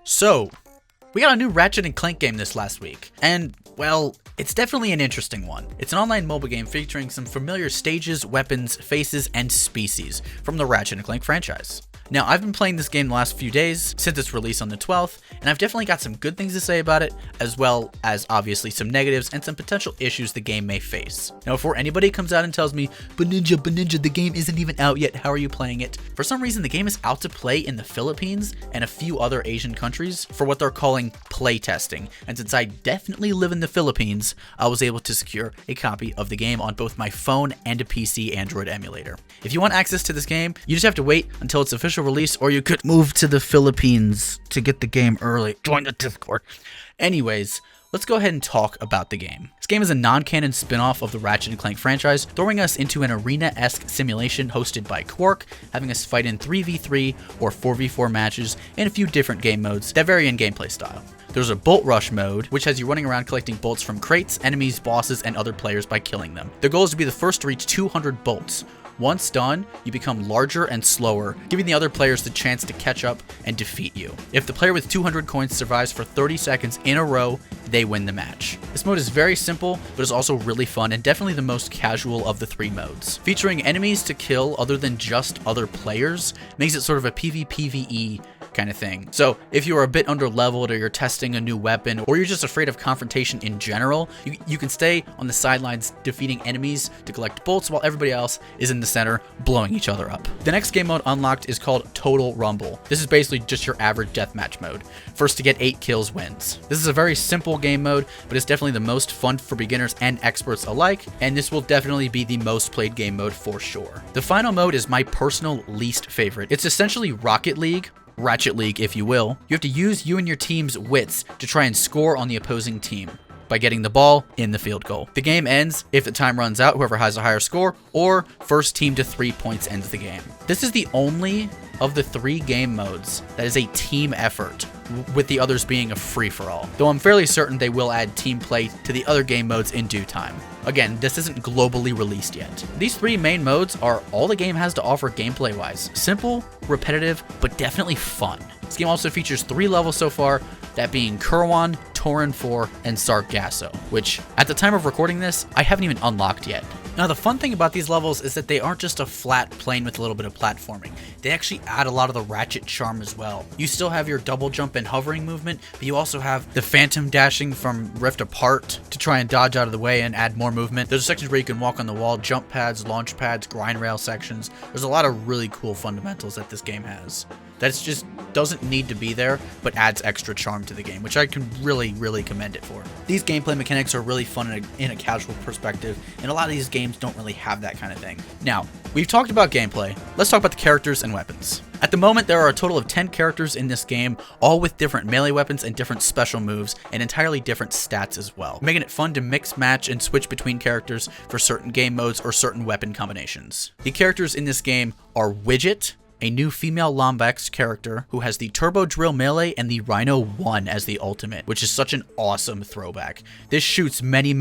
So, we got a new Ratchet and Clank game this last week, and, well, it's definitely an interesting one. It's an online mobile game featuring some familiar stages, weapons, faces, and species from the Ratchet and Clank franchise. Now, I've been playing this game the last few days since its release on the 12th, and I've definitely got some good things to say about it, as well as obviously some negatives and some potential issues the game may face. Now, before anybody comes out and tells me, but Ninja, the game isn't even out yet, how are you playing it? For some reason, the game is out to play in the Philippines and a few other Asian countries for what they're calling playtesting, and since I definitely live in the Philippines, I was able to secure a copy of the game on both my phone and a PC Android emulator. If you want access to this game, you just have to wait until its official release, or you could move to the Philippines to get the game early. Join the Discord. Anyways, let's go ahead and talk about the game. This game is a non-canon spin-off of the Ratchet & Clank franchise, throwing us into an arena-esque simulation hosted by Quark, having us fight in 3v3 or 4v4 matches in a few different game modes that vary in gameplay style. There's a Bolt Rush mode, which has you running around collecting bolts from crates, enemies, bosses, and other players by killing them. The goal is to be the first to reach 200 bolts. Once done, you become larger and slower, giving the other players the chance to catch up and defeat you. If the player with 200 coins survives for 30 seconds in a row, they win the match. This mode is very simple, but is also really fun and definitely the most casual of the three modes. Featuring enemies to kill other than just other players makes it sort of a PvPvE kind of thing. So if you are a bit under leveled, or you're testing a new weapon, or you're just afraid of confrontation in general, you can stay on the sidelines defeating enemies to collect bolts while everybody else is in the center blowing each other up. The next game mode unlocked is called Total Rumble. This is basically just your average deathmatch mode. First to get 8 kills wins. This is a very simple game mode, but it's definitely the most fun for beginners and experts alike, and this will definitely be the most played game mode for sure. The final mode is my personal least favorite. It's essentially Rocket League, Ratchet League if you will. You have to use you and your team's wits to try and score on the opposing team by getting the ball in the field goal. The game ends if the time runs out, whoever has a higher score, or first team to 3 points ends the game. This is the only of the 3 game modes that is a team effort, with the others being a free-for-all, though I'm fairly certain they will add team play to the other game modes in due time. Again, this isn't globally released yet. These 3 main modes are all the game has to offer gameplay-wise. Simple, repetitive, but definitely fun. This game also features 3 levels so far, that being Kurwan, Torin 4, and Sargasso, which, at the time of recording this, I haven't even unlocked yet. Now, the fun thing about these levels is that they aren't just a flat plane with a little bit of platforming. They actually add a lot of the Ratchet charm as well. You still have your double jump and hovering movement, but you also have the phantom dashing from Rift Apart to try and dodge out of the way and add more movement. There's sections where you can walk on the wall, jump pads, launch pads, grind rail sections. There's a lot of really cool fundamentals that this game has. That just doesn't need to be there, but adds extra charm to the game, which I can really commend it for. These gameplay mechanics are really fun in a casual perspective, and a lot of these games don't really have that kind of thing. Now, we've talked about gameplay. Let's talk about the characters and weapons. At the moment, there are a total of 10 characters in this game, all with different melee weapons and different special moves, and entirely different stats as well, making it fun to mix, match, and switch between characters for certain game modes or certain weapon combinations. The characters in this game are Widget, a new female Lombax character who has the Turbo Drill melee and the Rhino 1 as the ultimate, which is such an awesome throwback. This shoots many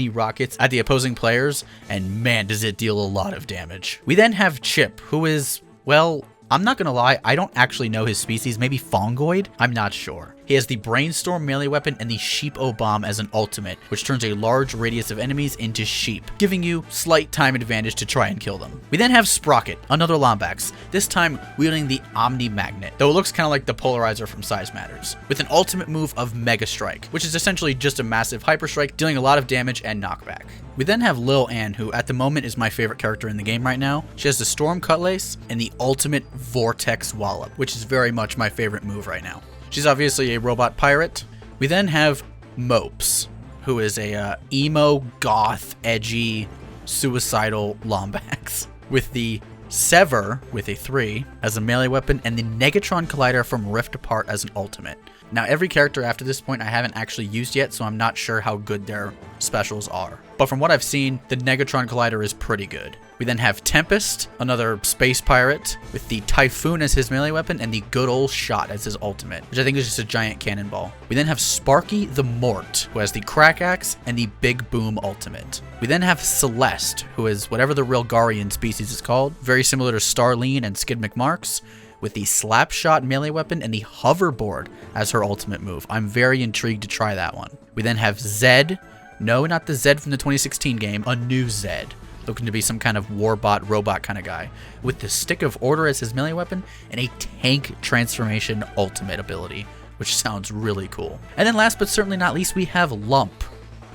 rockets at the opposing players, and man, does it deal a lot of damage. We then have Chip, who is, well, I'm not gonna lie, I don't actually know his species, maybe Fongoid? I'm not sure. He has the Brainstorm melee weapon and the Sheep-O Bomb as an ultimate, which turns a large radius of enemies into sheep, giving you slight time advantage to try and kill them. We then have Sprocket, another Lombax, this time wielding the Omni Magnet, though it looks kind of like the Polarizer from Size Matters, with an ultimate move of Mega Strike, which is essentially just a massive Hyper Strike, dealing a lot of damage and knockback. We then have Lil Ann, who at the moment is my favorite character in the game right now. She has the Storm Cutlass and the ultimate Vortex Wallop, which is very much my favorite move right now. She's obviously a robot pirate. We then have Mopes, who is a emo, goth, edgy, suicidal Lombax, with the Sever, with a 3, as a melee weapon, and the Negatron Collider from Rift Apart as an ultimate. Now, every character after this point I haven't actually used yet, so I'm not sure how good their specials are. But from what I've seen, the Negatron Collider is pretty good. We then have Tempest, another space pirate, with the Typhoon as his melee weapon and the good old Shot as his ultimate, which I think is just a giant cannonball. We then have Sparky the Mort, who has the Crack Axe and the Big Boom ultimate. We then have Celeste, who is whatever the real Garian species is called, very similar to Starleen and Skid McMarks, with the Slapshot melee weapon and the Hoverboard as her ultimate move. I'm very intrigued to try that one. We then have Zed. No, not the Zed from the 2016 game, a new Zed, looking to be some kind of warbot, robot kind of guy, with the Stick of Order as his melee weapon and a tank transformation ultimate ability, which sounds really cool. And then last but certainly not least, we have Lump,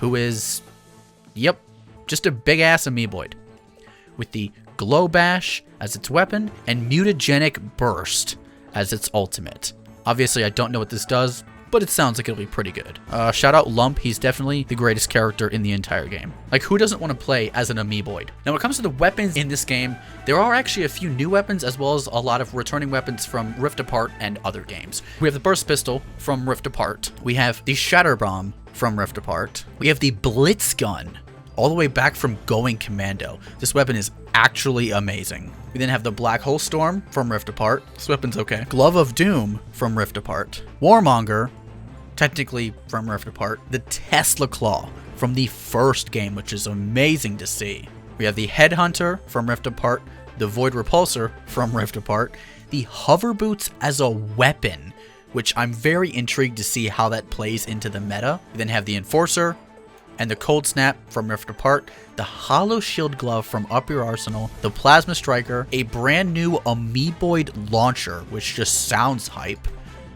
who is, yep, just a big ass amoeboid, with the Glow Bash as its weapon and Mutagenic Burst as its ultimate. Obviously, I don't know what this does, but it sounds like it'll be pretty good. Shout out Lump, he's definitely the greatest character in the entire game. Like, who doesn't want to play as an amoeboid? Now, when it comes to the weapons in this game, there are actually a few new weapons as well as a lot of returning weapons from Rift Apart and other games. We have the Burst Pistol from Rift Apart. We have the Shatter Bomb from Rift Apart. We have the Blitz Gun, all the way back from Going Commando. This weapon is actually amazing. We then have the Black Hole Storm from Rift Apart. This weapon's okay. Glove of Doom from Rift Apart. Warmonger, technically from Rift Apart. The Tesla Claw from the first game, which is amazing to see. We have the Headhunter from Rift Apart. The Void Repulsor from Rift Apart. The Hover Boots as a weapon, which I'm very intrigued to see how that plays into the meta. We then have the Enforcer and the Cold Snap from Rift Apart, the Hollow Shield Glove from Up Your Arsenal, the Plasma Striker, a brand new Amoeboid Launcher, which just sounds hype,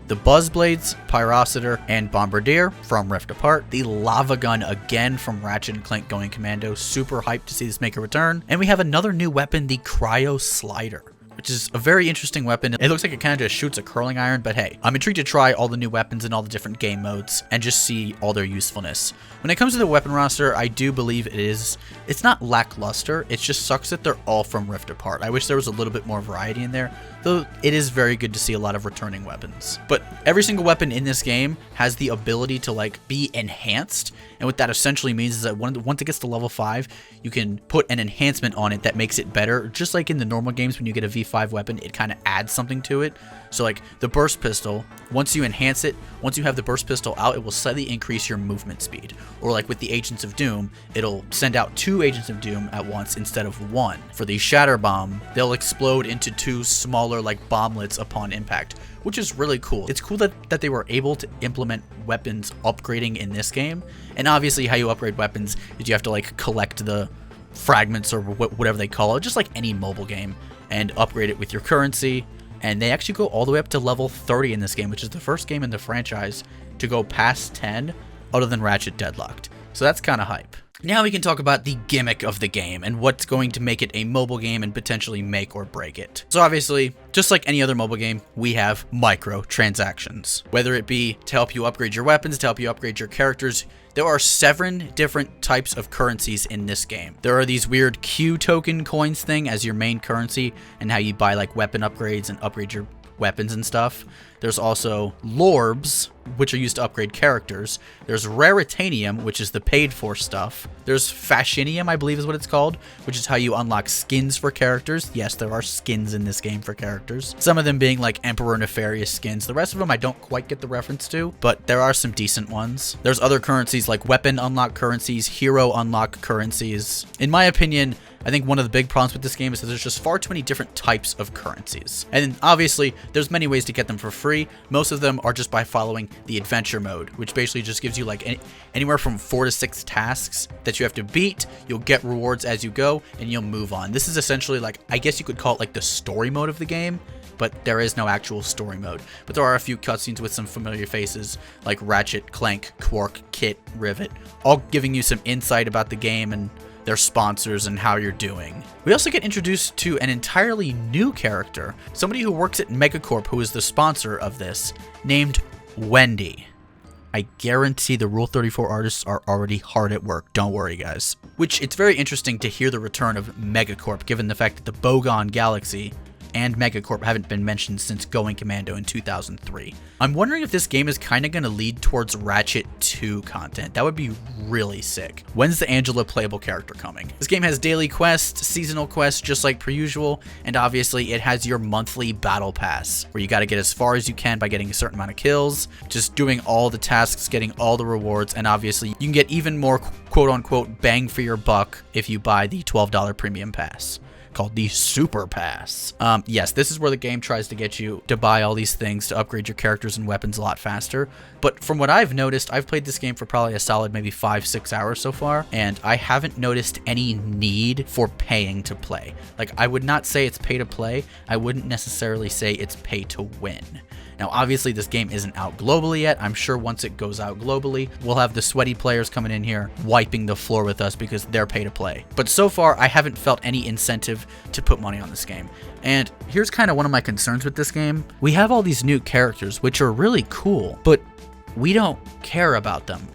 the Buzzblades, Pyrocitor, and Bombardier from Rift Apart, the Lava Gun again from Ratchet and Clank Going Commando, super hyped to see this make a return, and we have another new weapon, the Cryo Slider, which is a very interesting weapon. It looks like it kind of just shoots a curling iron, but hey, I'm intrigued to try all the new weapons in all the different game modes and just see all their usefulness. When it comes to the weapon roster, I do believe it's not lackluster, it just sucks that they're all from Rift Apart. I wish there was a little bit more variety in there, though it is very good to see a lot of returning weapons. But every single weapon in this game has the ability to like be enhanced, and what that essentially means is that once it gets to level 5, you can put an enhancement on it that makes it better. Just like in the normal games, when you get a V5 weapon, it kind of adds something to it. So like the Burst Pistol, once you enhance it, once you have the Burst Pistol out, it will slightly increase your movement speed. Or like with the Agents of Doom, it'll send out 2 Agents of Doom at once instead of 1. For the Shatter Bomb, they'll explode into 2 smaller like bomblets upon impact, which is really cool. It's cool that they were able to implement weapons upgrading in this game. And obviously how you upgrade weapons is you have to like collect the fragments or whatever they call it, just like any mobile game, and upgrade it with your currency. And they actually go all the way up to level 30 in this game, which is the first game in the franchise to go past 10 other than Ratchet Deadlocked. So that's kind of hype. Now we can talk about the gimmick of the game and what's going to make it a mobile game and potentially make or break it. So obviously, just like any other mobile game, we have microtransactions. Whether it be to help you upgrade your weapons, to help you upgrade your characters, there are 7 different types of currencies in this game. There are these weird Q token coins thing as your main currency and how you buy like weapon upgrades and upgrade your weapons and stuff. There's also Lorbs, which are used to upgrade characters. There's Raritanium, which is the paid for stuff. There's Fascinium, I believe is what it's called, which is how you unlock skins for characters. Yes, there are skins in this game for characters. Some of them being like Emperor Nefarious skins. The rest of them I don't quite get the reference to, but there are some decent ones. There's other currencies like weapon unlock currencies, hero unlock currencies. In my opinion, I think one of the big problems with this game is that there's just far too many different types of currencies. And obviously, there's many ways to get them for free. Most of them are just by following the adventure mode, which basically just gives you like anywhere from 4 to 6 tasks that you have to beat. You'll get rewards as you go, and you'll move on. This is essentially like, I guess you could call it like the story mode of the game, but there is no actual story mode. But there are a few cutscenes with some familiar faces like Ratchet, Clank, Quark, Kit, Rivet, all giving you some insight about the game and their sponsors and how you're doing. We also get introduced to an entirely new character, somebody who works at Megacorp who is the sponsor of this, named Wendy. I guarantee the Rule 34 artists are already hard at work, don't worry guys. Which, it's very interesting to hear the return of Megacorp given the fact that the Bogon Galaxy and Megacorp haven't been mentioned since Going Commando in 2003. I'm wondering if this game is kind of going to lead towards Ratchet 2 content. That would be really sick. When's the Angela playable character coming? This game has daily quests, seasonal quests, just like per usual, and obviously it has your monthly battle pass, where you got to get as far as you can by getting a certain amount of kills, just doing all the tasks, getting all the rewards, and obviously you can get even more quote-unquote bang for your buck if you buy the $12 premium pass. called the Super Pass. Yes, this is where the game tries to get you to buy all these things to upgrade your characters and weapons a lot faster. But from what I've noticed, I've played this game for probably a solid maybe 5-6 hours so far, and I haven't noticed any need for paying to play. Like, I would not say it's pay to play. I wouldn't necessarily say it's pay to win. Now, obviously, this game isn't out globally yet. I'm sure once it goes out globally, we'll have the sweaty players coming in here wiping the floor with us because they're pay to play. But so far, I haven't felt any incentive to put money on this game. And here's kind of one of my concerns with this game. We have all these new characters, which are really cool, but we don't care about them.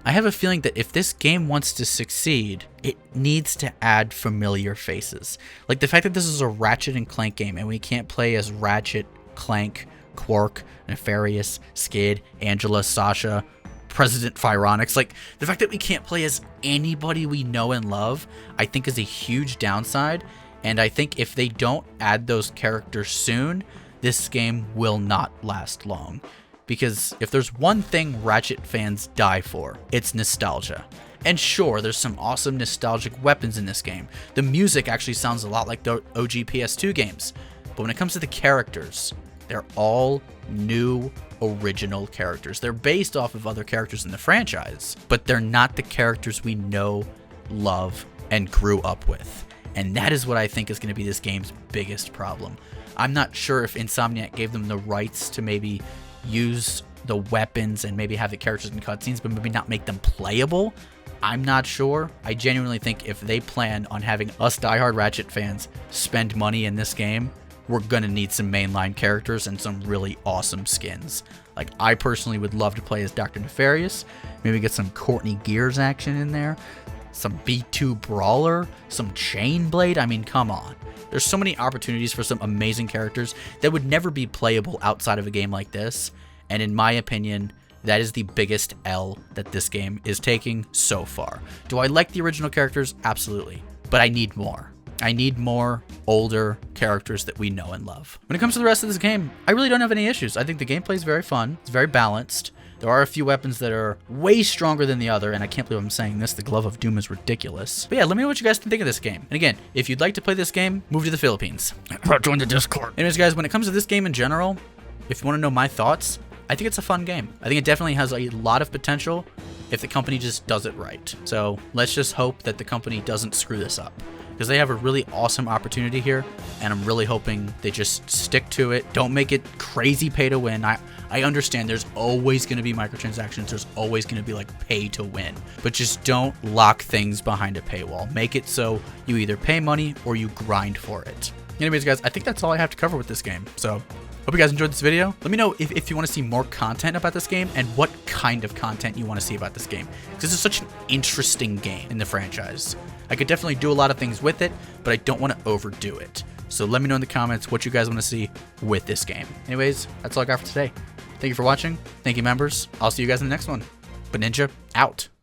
I have a feeling that if this game wants to succeed, it needs to add familiar faces. Like the fact that this is a Ratchet and Clank game and we can't play as Ratchet, Clank, Quark, Nefarious, Skid, Angela, Sasha, President Phyronix. Like, the fact that we can't play as anybody we know and love, I think is a huge downside. And I think if they don't add those characters soon, this game will not last long. Because if there's one thing Ratchet fans die for, it's nostalgia. And sure, there's some awesome nostalgic weapons in this game. The music actually sounds a lot like the OG PS2 games. But when it comes to the characters, they're all new, original characters. They're based off of other characters in the franchise, but they're not the characters we know, love, and grew up with. And that is what I think is going to be this game's biggest problem. I'm not sure if Insomniac gave them the rights to maybe use the weapons and maybe have the characters in cutscenes, but maybe not make them playable. I'm not sure. I genuinely think if they plan on having us diehard Ratchet fans spend money in this game, we're going to need some mainline characters and some really awesome skins. Like, I personally would love to play as Dr. Nefarious, maybe get some Courtney Gears action in there, some B2 Brawler, some Chainblade. I mean, come on. There's so many opportunities for some amazing characters that would never be playable outside of a game like this, and in my opinion, that is the biggest L that this game is taking so far. Do I like the original characters? Absolutely. But I need more. I need more older characters that we know and love. When it comes to the rest of this game, I really don't have any issues. I think the gameplay is very fun. It's very balanced. There are a few weapons that are way stronger than the other, and I can't believe I'm saying this. The Glove of Doom is ridiculous. But yeah, let me know what you guys think of this game. And again, if you'd like to play this game, move to the Philippines. Join the Discord. Anyways, guys, when it comes to this game in general, if you want to know my thoughts, I think it's a fun game. I think it definitely has a lot of potential if the company just does it right. So let's just hope that the company doesn't screw this up, because they have a really awesome opportunity here, and I'm really hoping they just stick to it. Don't make it crazy pay to win. I understand there's always going to be microtransactions. There's always going to be like pay to win, but just don't lock things behind a paywall. Make it so you either pay money or you grind for it. Anyways, guys, I think that's all I have to cover with this game. So hope you guys enjoyed this video. Let me know if you want to see more content about this game and what kind of content you want to see about this game. This is such an interesting game in the franchise. I could definitely do a lot of things with it, but I don't want to overdo it. So let me know in the comments what you guys want to see with this game. Anyways, that's all I got for today. Thank you for watching. Thank you, members. I'll see you guys in the next one. But Ninja, out.